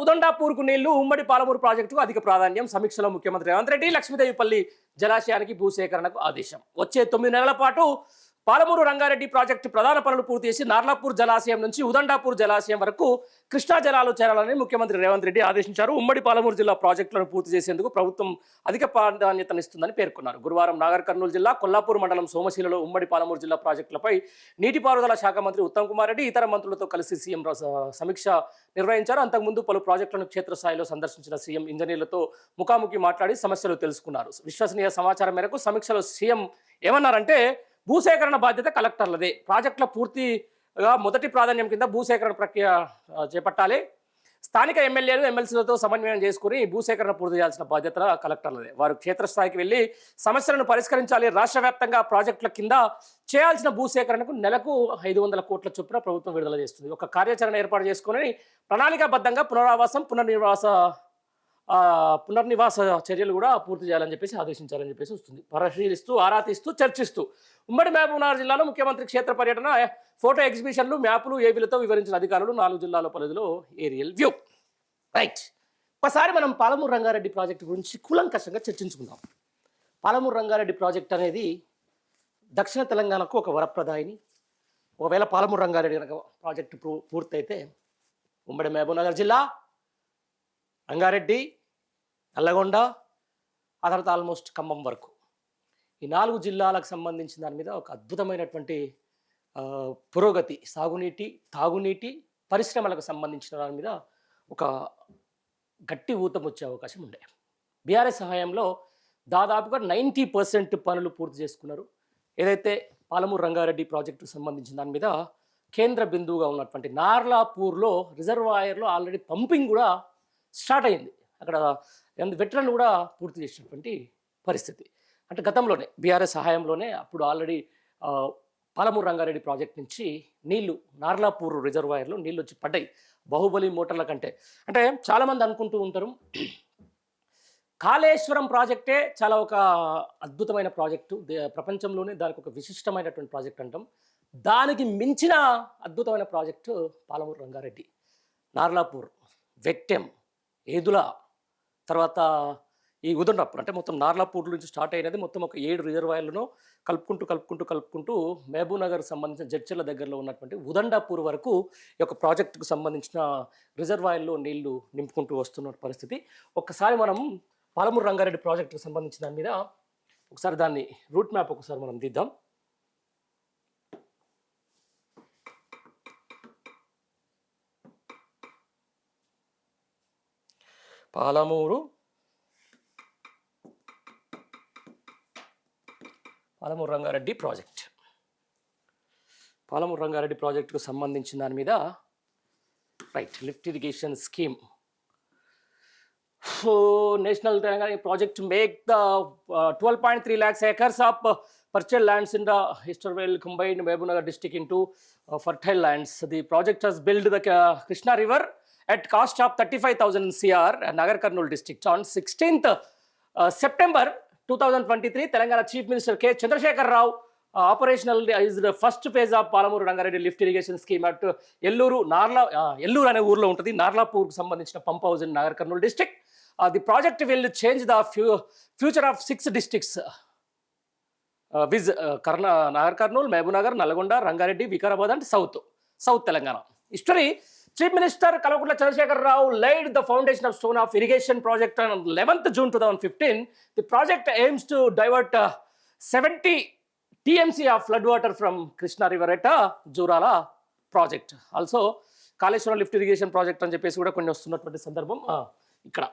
ఉదండాపూర్కు నీళ్లు ఉమ్మడి పాలమూరు ప్రాజెక్టుకు అధిక ప్రాధాన్యం. సమీక్షలో ముఖ్యమంత్రి రేవంత్ రెడ్డి లక్ష్మీదేవిపల్లి జలాశయానికి భూసేకరణకు ఆదేశం. వచ్చే 9 నెలల పాటు పాలమూరు రంగారెడ్డి ప్రాజెక్టు ప్రధాన పనులు పూర్తి చేసి నార్లాపూర్ జలాశయం నుంచి ఉదండాపూర్ జలాశయం వరకు కృష్ణా జలాలు చేరాలని ముఖ్యమంత్రి రేవంత్ రెడ్డి ఆదేశించారు. ఉమ్మడి పాలమూరు జిల్లా ప్రాజెక్టులను పూర్తి చేసేందుకు ప్రభుత్వం అధిక ప్రాధాన్యతనిస్తుందని పేర్కొన్నారు. గురువారం నాగర్ కర్నూలు జిల్లా కొల్లాపూర్ మండలం సోమశీలలో ఉమ్మడి పాలమూరు జిల్లా ప్రాజెక్టులపై నీటిపారుదల శాఖ మంత్రి ఉత్తమ్ కుమార్ రెడ్డి ఇతర మంత్రులతో కలిసి సీఎం సమీక్ష నిర్వహించారు. అంతకుముందు పలు ప్రాజెక్టులను క్షేత్రస్థాయిలో సందర్శించిన సీఎం ఇంజనీర్లతో ముఖాముఖి మాట్లాడి సమస్యలు తెలుసుకున్నారు. విశ్వసనీయ సమాచారం మేరకు సమీక్షలో సీఎం ఏమన్నారంటే, భూసేకరణ బాధ్యత కలెక్టర్లదే. ప్రాజెక్టుల పూర్తిగా మొదటి ప్రాధాన్యం కింద భూసేకరణ ప్రక్రియ చేపట్టాలి. స్థానిక ఎమ్మెల్యేలు ఎమ్మెల్సీలతో సమన్వయం చేసుకుని భూసేకరణ పూర్తి చేయాల్సిన బాధ్యత కలెక్టర్లదే. వారు క్షేత్రస్థాయికి వెళ్లి సమస్యలను పరిష్కరించాలి. రాష్ట్ర వ్యాప్తంగా ప్రాజెక్టుల కింద చేయాల్సిన భూసేకరణకు నెలకు 500 కోట్ల చొప్పున ప్రభుత్వం విడుదల చేస్తుంది. ఒక కార్యాచరణ ఏర్పాటు చేసుకుని ప్రణాళికాబద్ధంగా పునరావాసం పునర్నివాస చర్యలు కూడా పూర్తి చేయాలని చెప్పేసి ఆదేశించాలని చెప్పేసి వస్తుంది. పరిశీలిస్తూ ఆరా తీస్తూ చర్చిస్తూ ఉమ్మడి మహబూబ్నగర్ జిల్లాలో ముఖ్యమంత్రి క్షేత్ర పర్యటన, ఫోటో ఎగ్జిబిషన్లు, మ్యాపులు, ఏవీలతో వివరించిన అధికారులు. 4 జిల్లాల పరిధిలో ఏరియల్ వ్యూ. రైట్, ఒకసారి మనం పాలమూరు రంగారెడ్డి ప్రాజెక్టు గురించి కూలంకషంగా చర్చించుకుందాం. పాలమూరు రంగారెడ్డి ప్రాజెక్ట్ అనేది దక్షిణ తెలంగాణకు ఒక వరప్రదాయిని. ఒకవేళ పాలమూరు రంగారెడ్డి ప్రాజెక్టు పూర్తయితే ఉమ్మడి మహబూబ్నగర్ జిల్లా, రంగారెడ్డి, నల్లగొండ, ఆ తర్వాత ఆల్మోస్ట్ ఖమ్మం వరకు ఈ 4 జిల్లాలకు సంబంధించిన దాని మీద ఒక అద్భుతమైనటువంటి పురోగతి, సాగునీటి, తాగునీటి, పరిశ్రమలకు సంబంధించిన దాని మీద ఒక గట్టి ఊతం వచ్చే అవకాశం ఉండే. బీఆర్ఎస్ సహాయంలో దాదాపుగా 90% పనులు పూర్తి చేసుకున్నారు. ఏదైతే పాలమూరు రంగారెడ్డి ప్రాజెక్టుకు సంబంధించిన దాని మీద కేంద్ర బిందువుగా ఉన్నటువంటి నార్లాపూర్లో రిజర్వాయర్లో ఆల్రెడీ పంపింగ్ కూడా స్టార్ట్ అయింది. అక్కడ వెటరన్ కూడా పూర్తి చేసినటువంటి పరిస్థితి. అంటే గతంలోనే బీఆర్ఎస్ సహాయంలోనే అప్పుడు ఆల్రెడీ పాలమూరు రంగారెడ్డి ప్రాజెక్ట్ నుంచి నీళ్లు నార్లాపూర్ రిజర్వాయర్లో నీళ్ళు వచ్చి పడ్డాయి బాహుబలి మోటార్ల కంటే. అంటే చాలామంది అనుకుంటూ ఉంటారు కాళేశ్వరం ప్రాజెక్టే చాలా ఒక అద్భుతమైన ప్రాజెక్టు, ప్రపంచంలోనే దానికి ఒక విశిష్టమైనటువంటి ప్రాజెక్ట్ అంటాం. దానికి మించిన అద్భుతమైన ప్రాజెక్టు పాలమూరు రంగారెడ్డి. నార్లాపూర్, వెట్టెం, ఏదుల, తర్వాత ఈ ఉదండాపూర్, అంటే మొత్తం నార్లాపూర్ నుంచి స్టార్ట్ అయినది మొత్తం ఒక 7 రిజర్వాయర్లను కలుపుకుంటూ మహబూబ్నగర్ సంబంధించిన జడ్చర్ల దగ్గరలో ఉన్నటువంటి ఉదండాపూర్ వరకు ఈ యొక్క ప్రాజెక్టుకు సంబంధించిన రిజర్వాయర్లో నీళ్లు నింపుకుంటూ వస్తున్న పరిస్థితి. ఒక్కసారి మనం పాలమూరు రంగారెడ్డి ప్రాజెక్టుకు సంబంధించిన దాని మీద ఒకసారి దాన్ని రూట్ మ్యాప్ ఒకసారి మనం తీద్దాం. పాలమూరు రంగారెడ్డి ప్రాజెక్ట్. పాలమూరు రంగారెడ్డి ప్రాజెక్టుకు సంబంధించిన దాని మీద right lift irrigation scheme. National Telangana project make the 12.3 lakhs acres of fertile lands in the Easterville combined Mehboob district into fertile lands. The project has built the Krishna River at cost of 35,000 CR, Nagar Karnool district. On 16th September 2023, Telangana Chief Minister K. Chandrasekhar Rao operational is the first phase of Palamuru Rangareddy lift irrigation scheme at Elluru ane urlo untadi. Narlapur కు సంబంధించిన pump house in Nagar Kurnool district. The project will change the future of 6 districts with Nagar Karnool, Mehboob Nagar, Nalgonda, Rangareddy, Vikarabad and South Telangana. History. Chief Minister Kalvakunట్ల Chandrasekhar Rao laid the foundation of stone of irrigation project on 11th June 2015. The project aims to divert 70 TMC of floodwater from Krishna River at Jurala project. Also, Kaleshwaram lift irrigation project అని చెప్పేసి కూడా కొన్ని వస్తున్నటువంటి సందర్భం. ఇక్కడ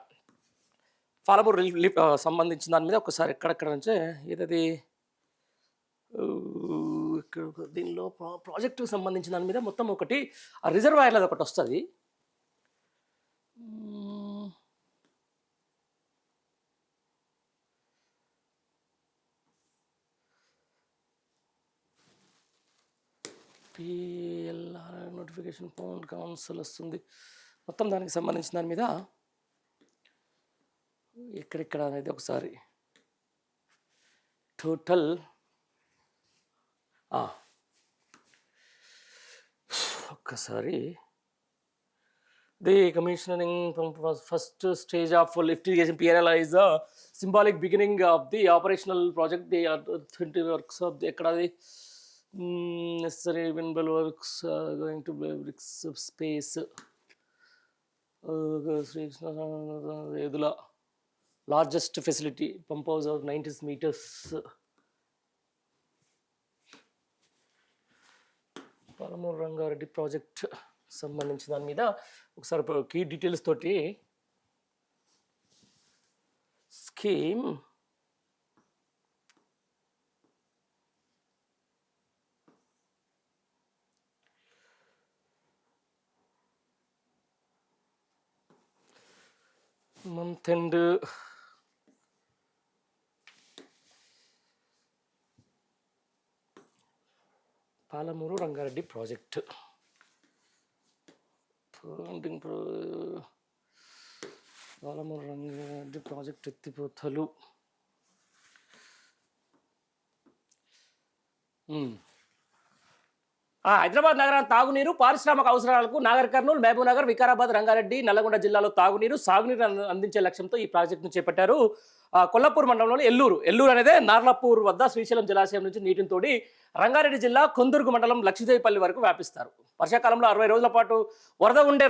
పాలమూరు సంబంధించిన దాని మీద ఒకసారి ఎక్కడెక్కడ నుంచే ఏదది దీనిలో ప్రాజెక్టుకు సంబంధించిన దాని మీద మొత్తం ఒకటి ఆ రిజర్వాయర్లో ఒకటి వస్తుంది. పిఎల్ఆర్ నోటిఫికేషన్ పౌండ్ కౌన్సిల్ వస్తుంది. మొత్తం దానికి సంబంధించిన దాని మీద ఎక్కడెక్కడ అనేది ఒకసారి టోటల్ ఒక్కసారి The commissioning from first stage of lift irrigation PRLI is a symbolic beginning of the operational project. The 20 works of the ekkadadi necessary wind works going to bricks of space. Edula largest facility pump house of 90 meters. Palamuru Rangareddy project సంబంధించిన దాని మీద ఒకసారి key details తోటి scheme month end Palamuru Rangareddy project Palamuru Rangareddy project ఎత్తిపోతలు హైదరాబాద్ నగరానికి తాగునీరు పారిశ్రామిక అవసరాలకు నాగర్ కర్నూలు మహబూబ్ నగర్ వికారాబాద్ రంగారెడ్డి నల్లగొండ జిల్లాలో తాగునీరు సాగునీరు అందించే లక్ష్యంతో ఈ ప్రాజెక్టును చేపట్టారు. కొల్లాపూర్ మండలంలోని ఎల్లూరు అనేది నార్లాపూర్ వద్ద శ్రీశైలం జలాశయం నుంచి నీటిని తోడి రంగారెడ్డి జిల్లా కొందుర్గు మండలం లక్ష్మీదేవిపల్లి వరకు వ్యాపిస్తారు. వర్షాకాలంలో 60 రోజుల పాటు వరద ఉండే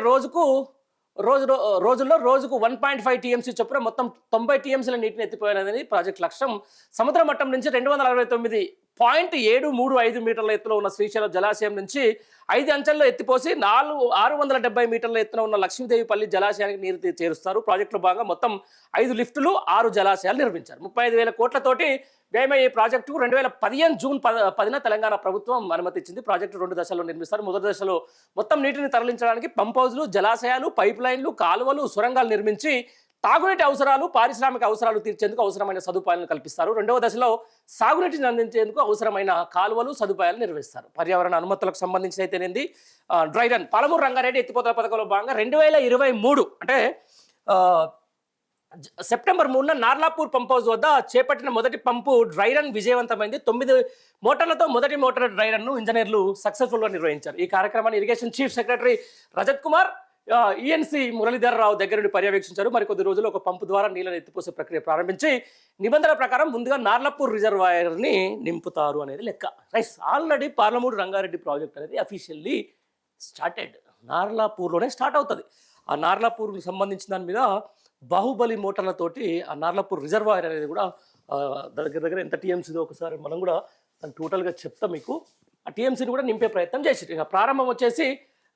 రోజుల్లో రోజుకు 1.5 టీఎంసీ చొప్పున మొత్తం 90 టీఎంసీల నీటిని ఎత్తిపోయినదని ప్రాజెక్టు లక్ష్యం. సముద్ర మట్టం నుంచి 269.735 మీటర్ల ఎత్తులో ఉన్న శ్రీశైలం జలాశయం నుంచి 5 అంచెల్లో ఎత్తిపోసి 670 మీటర్ల ఎత్తున ఉన్న లక్ష్మీదేవిపల్లి జలాశయానికి నీరు చేరుస్తారు. ప్రాజెక్టులో భాగంగా మొత్తం 5 లిఫ్టులు 6 జలాశయాలు నిర్మించారు. 35,000 కోట్లతోటి వ్యయమయ్యే ప్రాజెక్టుకు 2015 జూన్ 10న తెలంగాణ ప్రభుత్వం అనుమతి ఇచ్చింది. ప్రాజెక్టు 2 దశల్లో నిర్మిస్తారు. మొదటి దశలో మొత్తం నీటిని తరలించడానికి పంప్ హౌజ్లు, జలాశయాలు, పైప్ లైన్లు, కాలువలు, సొరంగాలు నిర్మించి తాగునీటి అవసరాలు, పారిశ్రామిక అవసరాలు తీర్చేందుకు అవసరమైన సదుపాయాలను కల్పిస్తారు. 2వ దశలో సాగునీటిని అందించేందుకు అవసరమైన కాలువలు, సదుపాయాలు నిర్వహిస్తారు. పర్యావరణ అనుమతులకు సంబంధించి అయితేనేది డ్రై రన్ పాలమూరు రంగారెడ్డి ఎత్తిపోతల పథకంలో భాగంగా 2023 అంటే సెప్టెంబర్ 3న నార్లాపూర్ పంప్ హౌస్ వద్ద చేపట్టిన మొదటి పంపు డ్రై రన్ విజయవంతమైంది. 9 మోటార్లతో మొదటి మోటార్ డ్రై రన్ను ఇంజనీర్లు సక్సెస్ఫుల్గా నిర్వహించారు. ఈ కార్యక్రమాన్ని irrigation chief secretary Rajat Kumar, ENC Muralidhar Rao దగ్గర నుండి పర్యవేక్షించారు. మరికొద్ది రోజులు ఒక పంపు ద్వారా నీళ్ళని ఎత్తిపోసే ప్రక్రియ ప్రారంభించి నిబంధనల ప్రకారం ముందుగా నార్లాపూర్ రిజర్వాయర్ని నింపుతారు అనేది లెక్క. Rice already Palamuru Rangareddy project అనేది అఫీషియల్లీ స్టార్టెడ్. నార్లాపూర్లోనే స్టార్ట్ అవుతుంది. ఆ నార్లాపూర్కి సంబంధించిన దాని మీద బాహుబలి మోటార్లతోటి ఆ నార్లాపూర్ రిజర్వాయర్ అనేది కూడా దగ్గర ఎంత టీఎంసీదో ఒకసారి మనం కూడా టోటల్గా చెప్తాం మీకు. ఆ టీఎంసీని కూడా నింపే ప్రయత్నం చేసి ఇక ప్రారంభం వచ్చేసి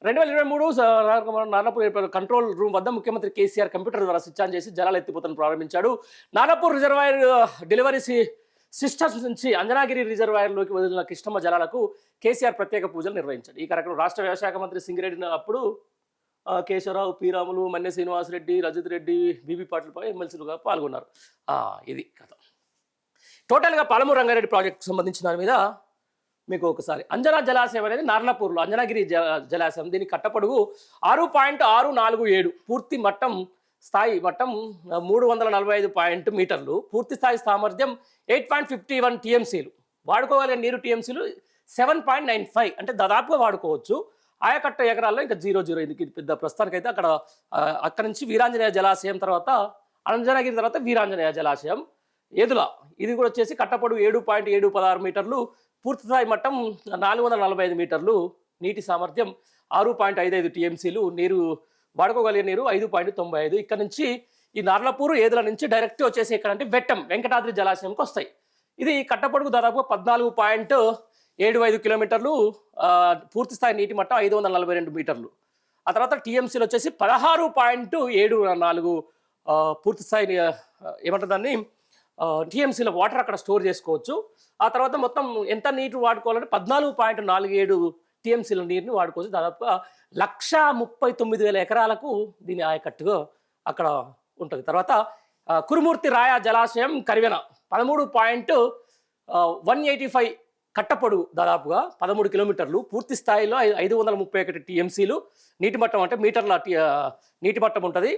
2023 నార్లాపూర్ కంట్రోల్ రూమ్ వద్ద ముఖ్యమంత్రి కేసీఆర్ కంప్యూటర్ ద్వారా స్విచ్ ఆన్ చేసి జలాలు ఎత్తిపోతను ప్రారంభించాడు. నార్లాపూర్ రిజర్వాయర్ డెలివరీ సిస్టమ్స్ నుంచి అంజనాగిరి రిజర్వాయర్లోకి వదిలిన కృష్ణమ్మ జలాలకు కేసీఆర్ ప్రత్యేక పూజలు నిర్వహించాడు. ఈ కార్యక్రమం రాష్ట్ర వ్యవసాయ మంత్రి సింగిరెడ్డి అప్పుడు కేశవరావు, పి రాములు, మన్నె శ్రీనివాసరెడ్డి, రజిత్ రెడ్డి, బీబీ పాటిల్పై ఎమ్మెల్సీలుగా పాల్గొన్నారు. ఇది కథ. టోటల్గా పాలమూరు రంగారెడ్డి ప్రాజెక్టుకు సంబంధించిన దాని మీద మీకు ఒకసారి అంజనా జలాశయం అనేది నార్లాపూర్లో అంజనాగిరి జలాశయం. దీని కట్టపొడుగు 6.647, పూర్తి మట్టం స్థాయి మట్టం 345 మీటర్లు, పూర్తి స్థాయి సామర్థ్యం 8.51 టీఎంసీలు. వాడుకోగలిగే నీరు టీఎంసీలు 7.95, అంటే దాదాపుగా వాడుకోవచ్చు. ఆయకట్ట ఎకరాల్లో ఇంకా 0 ఇది పెద్ద ప్రస్తుతానికైతే అక్కడ నుంచి వీరాంజనేయ జలాశయం తర్వాత అంజనాగిరి తర్వాత వీరాంజనేయ జలాశయం ఏదుల ఇది కూడా వచ్చేసి కట్టపొడుగు 7.716 మీటర్లు, పూర్తిస్థాయి మట్టం 445 మీటర్లు, నీటి సామర్థ్యం 6.55 టీఎంసీలు, నీరు వాడుకోగలిగే నీరు 5.95. ఇక్కడ నుంచి ఈ నార్లాపూర్ ఏదుల నుంచి డైరెక్ట్ వచ్చేసి ఎక్కడంటే వెంకటాద్రి జలాశయంకి వస్తాయి. ఇది కట్టపొడుగు దాదాపు 14.75 కిలోమీటర్లు, పూర్తిస్థాయి నీటి మట్టం 542 మీటర్లు. ఆ తర్వాత టీఎంసీలు వచ్చేసి 16.74 పూర్తిస్థాయి ఏమంటారు దాన్ని టీఎంసీల వాటర్ అక్కడ స్టోర్ చేసుకోవచ్చు. ఆ తర్వాత మొత్తం ఎంత నీరు వాడుకోవాలంటే 14.47 టీఎంసీల నీరుని వాడుకోవచ్చు. దాదాపుగా 139,000 ఎకరాలకు దీని ఆయకట్టుగా అక్కడ ఉంటుంది. తర్వాత కురుమూర్తి రాయ జలాశయం కరివెన 13.185 కట్టపొడుగు దాదాపుగా 13 కిలోమీటర్లు, పూర్తి స్థాయిలో 531 టీఎంసీలు, నీటి మట్టం అంటే మీటర్ల నీటి మట్టం ఉంటుంది.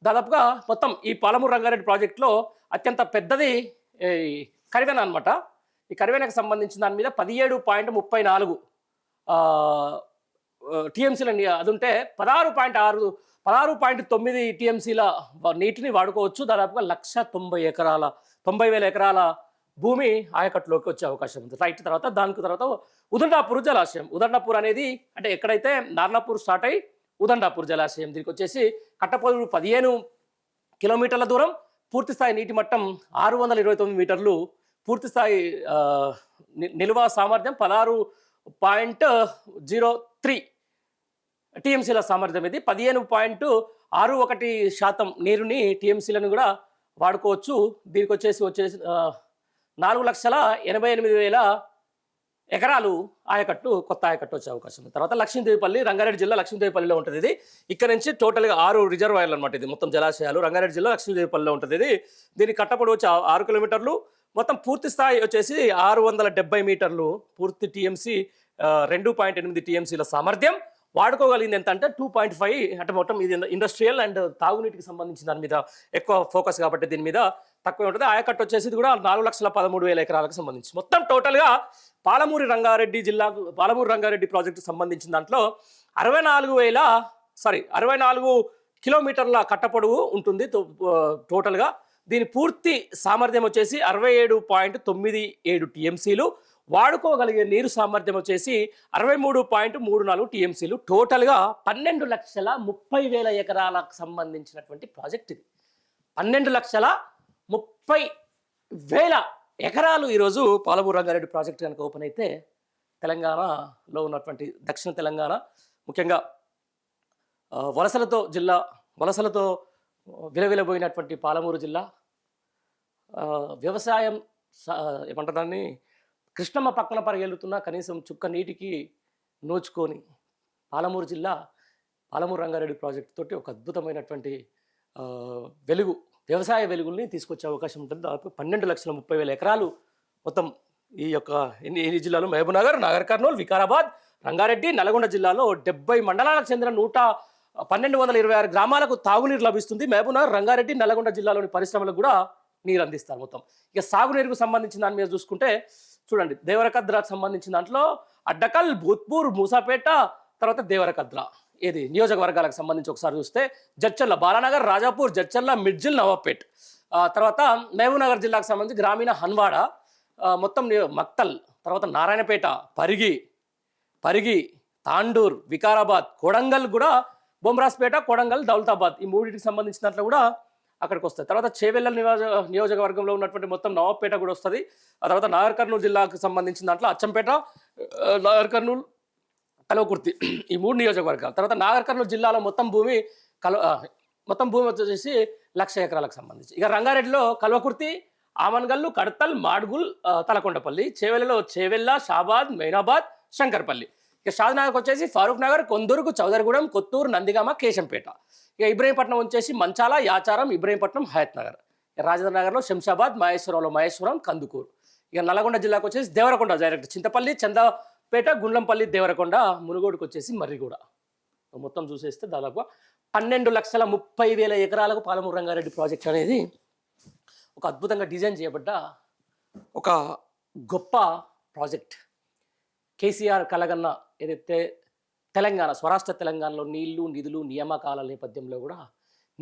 దాదాపుగా మొత్తం ఈ పాలమూరు రంగారెడ్డి ప్రాజెక్టులో అత్యంత పెద్దది కరివెన అనమాట. ఈ కరివెనకు సంబంధించిన దాని మీద 17.34 టీఎంసీలు అది ఉంటే 16.6 16.9 టీఎంసీల నీటిని వాడుకోవచ్చు. దాదాపుగా 1,90,000 ఎకరాల భూమి ఆయకట్టులోకి వచ్చే అవకాశం ఉంది. రైట్, తర్వాత ఉదండాపూర్ జలాశయం. ఉదండాపూర్ అనేది అంటే ఎక్కడైతే నార్లాపూర్ స్టార్ట్ అయ్యి ఉదండాపూర్ జలాశయం దీనికి వచ్చేసి కట్టపోదు 15 కిలోమీటర్ల దూరం, పూర్తిస్థాయి నీటి మట్టం 629 మీటర్లు, పూర్తిస్థాయి నిల్వ సామర్థ్యం 16.03 టీఎంసీల సామర్థ్యం. ఇది 15.61% నీరుని టీఎంసీలను కూడా వాడుకోవచ్చు. దీనికి వచ్చేసి 4,88,000 ఎకరాలు ఆయకట్టు, కొత్త ఆయకట్టు వచ్చే అవకాశం ఉంది. తర్వాత లక్ష్మీదేవిపల్లి, రంగారెడ్డి జిల్లా లక్ష్మీదేవిపల్లిలో ఉంటుంది. ఇది ఇక్కడ నుంచి టోటల్గా 6 రిజర్వాయర్లు అనమాట. ఇది మొత్తం జలాశయాలు రంగారెడ్డి జిల్లా లక్ష్మీదేవిపల్లిలో ఉంటుంది. ఇది దీని కట్టపొడవు వచ్చి 6 కిలోమీటర్లు, మొత్తం పూర్తి స్థాయి వచ్చేసి 670 మీటర్లు, పూర్తి టీఎంసీ 2.8 టీఎంసీల సామర్థ్యం. వాడుకోగలిగింది ఎంత అంటే 2.5, అంటే మొత్తం ఇది ఇండస్ట్రియల్ అండ్ తాగునీటికి సంబంధించిన దాని మీద ఎక్కువ ఫోకస్ కాబట్టి దీని మీద తక్కువ ఉంటుంది. ఆయకట్టు వచ్చేసి ఇది కూడా 4,13,000 ఎకరాలకు సంబంధించి. మొత్తం టోటల్గా పాలమూరు రంగారెడ్డి ప్రాజెక్టుకు సంబంధించిన దాంట్లో 64 కిలోమీటర్ల కట్టపొడవు ఉంటుంది టోటల్గా. దీని పూర్తి సామర్థ్యం వచ్చేసి 67.97 టీఎంసీలు, వాడుకోగలిగే నీరు సామర్థ్యం వచ్చేసి 63.34 టీఎంసీలు. టోటల్గా 12,30,000 ఎకరాలకు సంబంధించినటువంటి ప్రాజెక్ట్ ఇది. 12,30,000 ఎకరాలు ఈరోజు పాలమూరు రంగారెడ్డి ప్రాజెక్ట్ కనుక ఓపెన్ అయితే తెలంగాణలో ఉన్నటువంటి దక్షిణ తెలంగాణ, ముఖ్యంగా వలసలతో విలవిలబోయినటువంటి పాలమూరు జిల్లా, వ్యవసాయం ఏమంటారు దాన్ని, కృష్ణమ్మ పక్కన పరిగెలుతున్న కనీసం చుక్క నీటికి నోచుకొని పాలమూరు రంగారెడ్డి ప్రాజెక్టు తోటి ఒక అద్భుతమైనటువంటి వ్యవసాయ వెలుగుల్ని తీసుకొచ్చే అవకాశం ఉంటుంది. దాదాపు 12,30,000 ఎకరాలు మొత్తం ఈ యొక్క ఎన్ని జిల్లాలు, మహబూబ్నగర్, నాగర్ కర్నూలు, వికారాబాద్, రంగారెడ్డి, నల్గొండ జిల్లాలో 70 మండలాలకు చెందిన 1,226 గ్రామాలకు తాగునీరు లభిస్తుంది. మహబూబ్నగర్, రంగారెడ్డి, నల్గొండ జిల్లాలోని పరిశ్రమలకు కూడా నీరు అందిస్తారు. మొత్తం ఇక సాగునీరుకు సంబంధించిన దాని మీద చూసుకుంటే చూడండి, దేవరకద్రాకు సంబంధించిన దాంట్లో అడ్డకల్, భూత్పూర్, మూసాపేట, తర్వాత దేవరకద్ర ఏది నియోజకవర్గాలకు సంబంధించి ఒకసారి చూస్తే జడ్చర్ల, బాలానగర్, రాజాపూర్, జడ్చర్ల, మిడ్జిల్, నవాబ్పేట్, తర్వాత మహబూబ్నగర్ జిల్లాకు సంబంధించి గ్రామీణ హన్వాడ, మొత్తం మక్తల్, తర్వాత నారాయణపేట, పరిగి, తాండూర్, వికారాబాద్, కొడంగల్ కూడా, బొమ్రాస్పేట, కొడంగల్, దౌలతాబాద్, ఈ మూడింటికి సంబంధించిన దాంట్లో కూడా అక్కడికి వస్తాయి. తర్వాత చేవెళ్ళ నియోజకవర్గంలో ఉన్నటువంటి మొత్తం నవాబ్పేట కూడా వస్తుంది. ఆ తర్వాత నాగర్ కర్నూలు జిల్లాకు సంబంధించిన దాంట్లో అచ్చంపేట, నాగర్ కర్నూలు, కల్వకుర్తి, ఈ 3 నియోజకవర్గాలు. తర్వాత నాగర్ కర్నూలు జిల్లాలో మొత్తం భూమి వచ్చేసి 1,00,000 ఎకరాలకు సంబంధించి. ఇక రంగారెడ్డిలో కల్వకుర్తి, ఆమన్గల్లు, కడతల్, మాడ్గుల్, తలకొండపల్లి, చేవెళ్ళ, షాబాద్, మైనాబాద్, శంకర్పల్లి. ఇక షాద్నగర్కి వచ్చేసి ఫారూక్ నగర్, కొందూరుకు, చౌదరిగూడెం, కొత్తూరు, నందిగామ, కేశంపేట. ఇక ఇబ్రహీంపట్నం వచ్చేసి మంచాల, యాచారం, ఇబ్రహీంపట్నం, హయత్ నగర్. ఇక రాజేంద్ర నగర్లో శంషాబాద్, మహేశ్వరం, కందుకూరు. ఇక నల్గొండ జిల్లాకు వచ్చేసి దేవరకొండ డైరెక్ట్, చింతపల్లి, చందపేట, గుండ్లంపల్లి, దేవరకొండ, మునుగోడుకు వచ్చేసి మర్రిగూడ. మొత్తం చూసేస్తే దాదాపు 12,30,000 ఎకరాలకు పాలమూరు రంగారెడ్డి ప్రాజెక్ట్ అనేది ఒక అద్భుతంగా డిజైన్ చేయబడ్డ ఒక గొప్ప ప్రాజెక్ట్. కేసీఆర్ కలగన్న ఏదైతే తెలంగాణ, స్వరాష్ట్ర తెలంగాణలో నీళ్లు, నిధులు, నియామకాల నేపథ్యంలో కూడా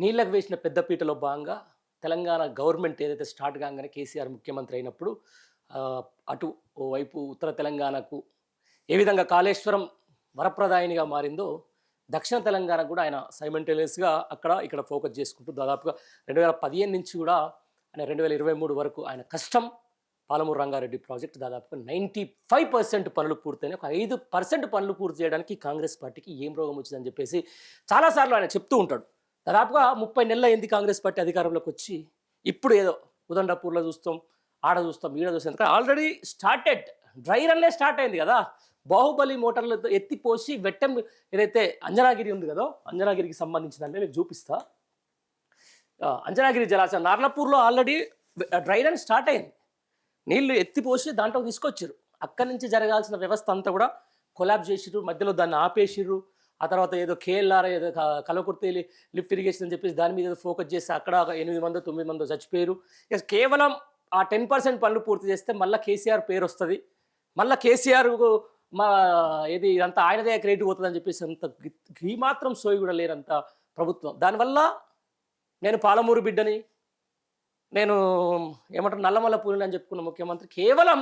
నీళ్లకు వేసిన పెద్దపీటలో భాగంగా తెలంగాణ గవర్నమెంట్ ఏదైతే స్టార్ట్ కాగానే కేసీఆర్ ముఖ్యమంత్రి అయినప్పుడు అటు వైపు ఉత్తర తెలంగాణకు ఏ విధంగా కాళేశ్వరం వరప్రదాయినిగా మారిందో, దక్షిణ తెలంగాణ కూడా ఆయన సైమంటేనియస్గా ఇక్కడ ఫోకస్ చేసుకుంటూ దాదాపుగా 2015 నుంచి కూడా ఆయన 2023 వరకు ఆయన కష్టం పాలమూరు రంగారెడ్డి ప్రాజెక్ట్ దాదాపుగా 95% పనులు పూర్తయినాయి. ఒక 5% పనులు పూర్తి చేయడానికి కాంగ్రెస్ పార్టీకి ఏం రోగం వచ్చిందని చెప్పేసి చాలాసార్లు ఆయన చెప్తూ ఉంటాడు. దాదాపుగా 30 నెలల అయింది కాంగ్రెస్ పార్టీ అధికారంలోకి వచ్చి. ఇప్పుడు ఏదో ఉదండపూర్లో చూస్తాం, ఆడ చూస్తాం, ఈడ చూస్తాం. ఎందుకంటే ఆల్రెడీ డ్రై రన్లే స్టార్ట్ అయింది కదా. బాహుబలి మోటార్లతో ఎత్తిపోసి వెట్టం ఏదైతే అంజనాగిరి ఉంది కదా, అంజనాగిరికి సంబంధించిందంటే మీకు చూపిస్తా. అంజనాగిరి జలాశయం నార్లపూర్లో ఆల్రెడీ డ్రై రన్ స్టార్ట్ అయింది. నీళ్లు ఎత్తిపోసి దాంట్లో తీసుకొచ్చారు. అక్కడి నుంచి జరగాల్సిన వ్యవస్థ అంతా కూడా కొలాబ్ చేసిర్రు, మధ్యలో దాన్ని ఆపేసిర్రు. ఆ తర్వాత ఏదో కేఎల్ఆర్ ఏదో కల్వకుర్తి లిఫ్ట్ ఇరిగేషన్ అని చెప్పేసి దాని మీద ఫోకస్ చేస్తే అక్కడ 8 మందో 9 మందో చచ్చిపోయారు. ఇక కేవలం ఆ 10% పనులు పూర్తి చేస్తే మళ్ళీ కేసీఆర్ పేరు వస్తుంది, మళ్ళీ కేసీఆర్ ఇదంతా ఆయనదే క్రెడిట్ పోతుందని చెప్పేసి అంత ఈ మాత్రం సోయి కూడా లేరంత ప్రభుత్వం. దానివల్ల నేను పాలమూరు బిడ్డని, నేను ఏమంటారు నల్లమల్ల పూరిని అని చెప్పుకున్న ముఖ్యమంత్రి కేవలం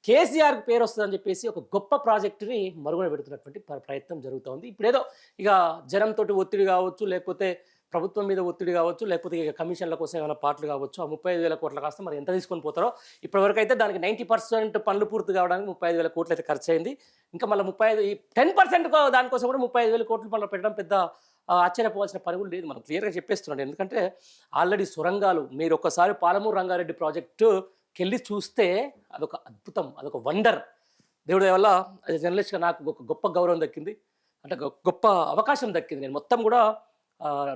కేసీఆర్కి పేరు వస్తుందని చెప్పేసి ఒక గొప్ప ప్రాజెక్టుని మరుగున పెడుతున్నటువంటి ప్రయత్నం జరుగుతోంది. ఇప్పుడేదో ఇక జనంతో ఒత్తిడి కావచ్చు, లేకపోతే ప్రభుత్వం మీద ఒత్తిడి కావచ్చు, లేకపోతే ఇక కమిషన్ల కోసం ఏమైనా పాటలు కావచ్చు. ఆ 35,000 కోట్ల కాస్త మరి ఎంత తీసుకొని పోతారో. ఇప్పటివరకు అయితే దానికి 90% పనులు పూర్తి కావడానికి 35,000 కోట్లు అయితే ఖర్చు అయింది. ఇంకా మళ్ళీ 10% దానికోసం కూడా 35,000 కోట్లు మళ్ళీ పెట్టడం పెద్ద ఆశ్చర్యపోవాల్సిన పని కూడా లేదు. మనం క్లియర్గా చెప్పేస్తున్నాడు. ఎందుకంటే ఆల్రెడీ సొరంగాలు మీరు ఒక్కసారి పాలమూరు రంగారెడ్డి ప్రాజెక్టుకెళ్ళి చూస్తే అదొక అద్భుతం, అదొక వండర్. దేవుడి వల్ల అది జర్నలిస్ట్గా నాకు ఒక గొప్ప గౌరవం దక్కింది, అంటే గొప్ప అవకాశం దక్కింది. నేను మొత్తం కూడా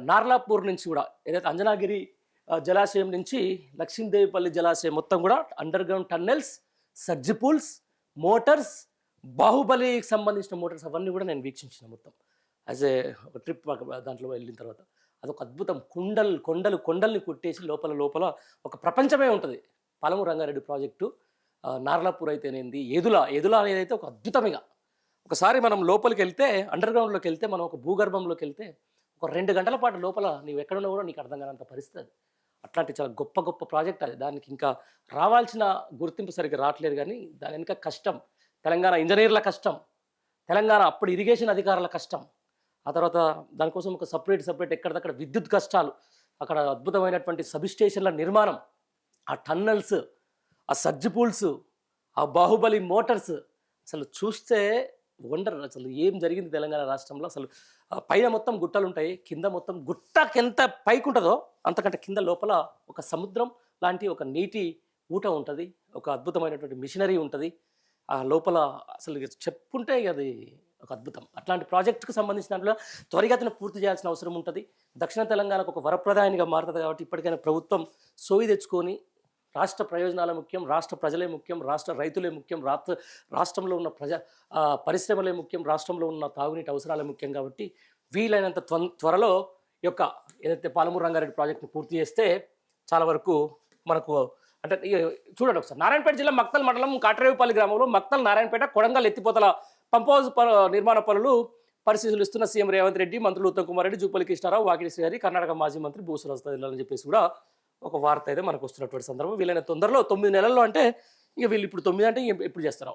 నార్లాపూర్ నుంచి కూడా ఏదైతే అంజనాగిరి జలాశయం నుంచి లక్ష్మీదేవిపల్లి జలాశయం మొత్తం కూడా underground tunnels, surge pools, motors, బాహుబలికి సంబంధించిన మోటార్స్ అవన్నీ కూడా నేను వీక్షించిన మొత్తం యాజ్ ఏ ఒక ట్రిప్ దాంట్లో వెళ్ళిన తర్వాత. అదొక అద్భుతం. కొండల్ని కొట్టేసి లోపల ఒక ప్రపంచమే ఉంటుంది. పాలమూరు రంగారెడ్డి ప్రాజెక్టు, నార్లాపూర్ అయితేనేది, ఏదుల అనేది అయితే ఒక అద్భుతమిగా. ఒకసారి మనం లోపలికి వెళ్తే, అండర్ గ్రౌండ్లోకి వెళ్తే, మనం ఒక భూగర్భంలోకి వెళ్తే ఒక 2 గంటల పాటు లోపల నీవు ఎక్కడున్నా కూడా నీకు అర్థం కానంత పరిస్థితి. అట్లాంటి చాలా గొప్ప ప్రాజెక్ట్ అది. దానికి ఇంకా రావాల్సిన గుర్తింపు సరిగ్గా రావట్లేదు, కానీ దాని వెనుక కష్టం, తెలంగాణ ఇంజనీర్ల కష్టం, తెలంగాణ అప్పుడు ఇరిగేషన్ అధికారుల కష్టం, ఆ తర్వాత దానికోసం ఒక సపరేట్ ఎక్కడిదక్కడ విద్యుత్ కష్టాలు, అక్కడ అద్భుతమైనటువంటి సబ్స్టేషన్ల నిర్మాణం, ఆ టన్నల్స్, ఆ సర్జి పూల్స్, ఆ బాహుబలి మోటార్స్, అసలు చూస్తే వండర్. అసలు ఏం జరిగింది తెలంగాణ రాష్ట్రంలో. అసలు పైన మొత్తం గుట్టలు ఉంటాయి, కింద మొత్తం గుట్టకెంత పైకి ఉంటుందో అంతకంటే కింద లోపల ఒక సముద్రం లాంటి ఒక నీటి ఊట ఉంటుంది, ఒక అద్భుతమైనటువంటి మిషనరీ ఉంటుంది ఆ లోపల. అసలు చెప్పుకుంటే అది ఒక అద్భుతం. అట్లాంటి ప్రాజెక్టుకు సంబంధించిన దాంట్లో త్వరిగతిన పూర్తి చేయాల్సిన అవసరం ఉంటుంది. దక్షిణ తెలంగాణకు ఒక వరప్రదాయనిగా మారుతుంది కాబట్టి ఇప్పటికైనా ప్రభుత్వం సోయి తెచ్చుకొని రాష్ట్ర ప్రయోజనాలే ముఖ్యం, రాష్ట్ర ప్రజలే ముఖ్యం, రాష్ట్ర రైతులే ముఖ్యం, రాష్ట్రంలో ఉన్న పరిశ్రమలే ముఖ్యం, రాష్ట్రంలో ఉన్న తాగునీటి అవసరాలే ముఖ్యం. కాబట్టి వీలైనంత త్వరలో యొక్క ఏదైతే పాలమూరు రంగారెడ్డి ప్రాజెక్టును పూర్తి చేస్తే చాలా వరకు మనకు అంటే చూడండి ఒకసారి. నారాయణపేట జిల్లా మక్తల్ మండలం కాట్రేవుపల్లి గ్రామంలో మక్తల్ నారాయణపేట కొడంగల్ ఎత్తిపోతల పంప్ హౌస్ నిర్మాణ పనులు పరిశీలిస్తున్న సీఎం రేవంత్ రెడ్డి, మంత్రులు ఉత్తమ్ కుమార్ రెడ్డి, జూపల్లి కృష్ణారావు, వాకిటి శ్రీహరి, కర్ణాటక మాజీ మంత్రి భూసురాజ్ అని చెప్పేసి కూడా ఒక వార్త అయితే మనకు వస్తున్నటువంటి సందర్భం. వీళ్ళైన తొందరలో 9 నెలల్లో, అంటే ఇక వీళ్ళు ఇప్పుడు 9 అంటే ఎప్పుడు చేస్తారు.